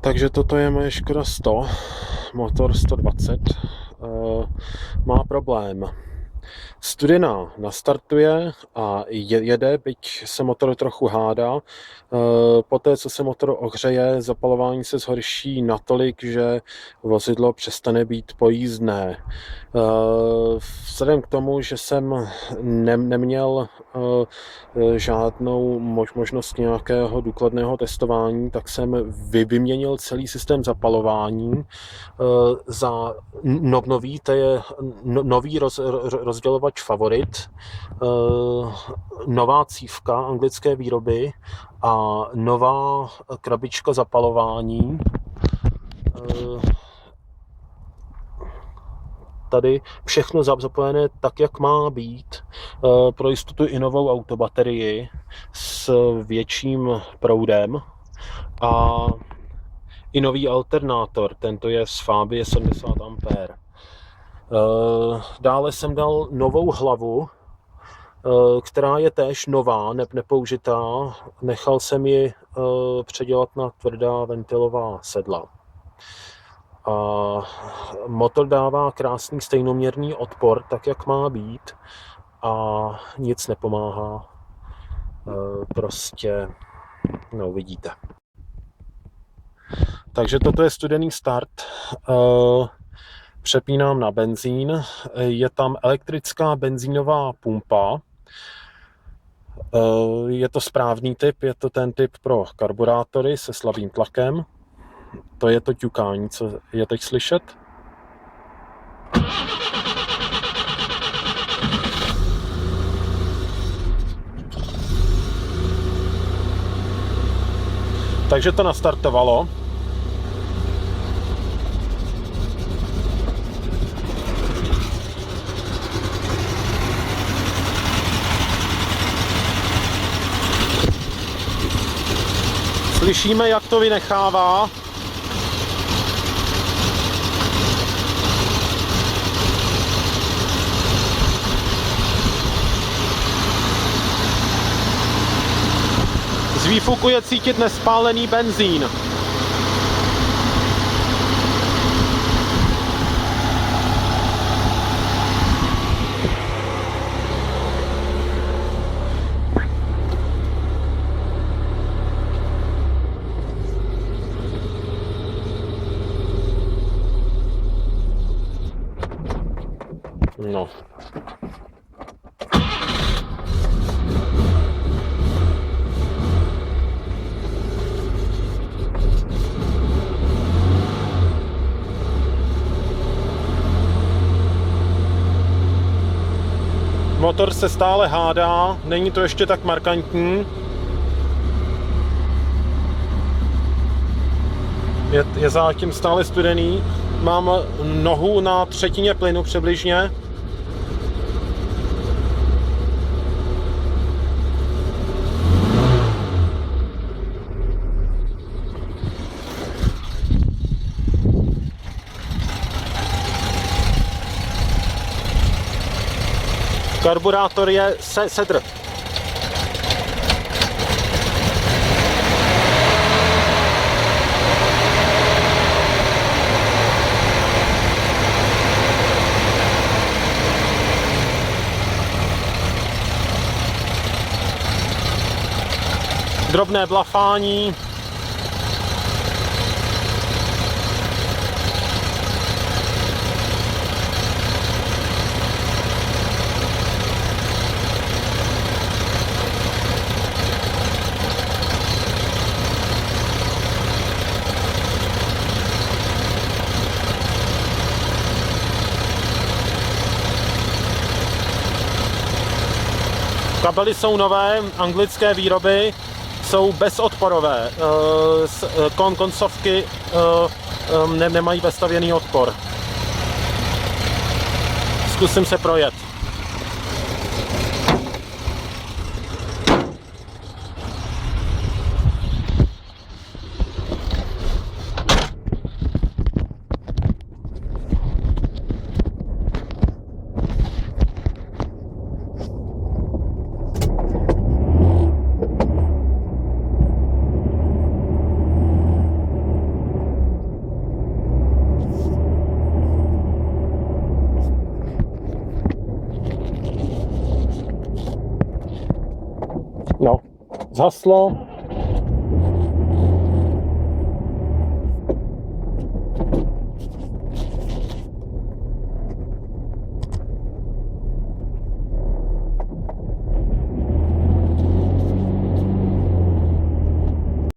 Takže toto je moje Škoda 100, motor 120. Má problém. Studena nastartuje a jede, byť se motor trochu hádá. Poté, co se motor ohřeje, zapalování se zhorší natolik, že vozidlo přestane být pojízdné. Vzhledem k tomu, že jsem neměl žádnou možnost nějakého důkladného testování, tak jsem vyměnil celý systém zapalování za nový, to je nový rozdělovač Favorit, nová cívka anglické výroby a nová krabička zapalování. Tady všechno zapojené tak, jak má být. Pro jistotu i novou autobaterii s větším proudem a i nový alternátor, tento je z Fabie 70 A. Dále jsem dal novou hlavu, která je též nová, nepoužitá. Nechal jsem ji předělat na tvrdá ventilová sedla. A motor dává krásný stejnoměrný odpor, tak jak má být, a nic nepomáhá. Prostě, no uvidíte. Takže toto je studený start. Přepínám na benzín. Je tam elektrická benzínová pumpa. Je to správný typ, je to ten typ pro karburátory se slabým tlakem. To je to ťukání, co je teď slyšet. Takže to nastartovalo. Slyšíme, jak to vynechává. Z výfuku je cítit nespálený benzín. No. Motor se stále hádá, není to ještě tak markantní. Je zatím stále studený. Mám nohu na třetině plynu přibližně. Karburátor je sedr. Drobné blafání. Kabely jsou nové, anglické výroby, jsou bezodporové. Koncovky nemají vestavěný odpor. Zkusím se projet. zhaslo.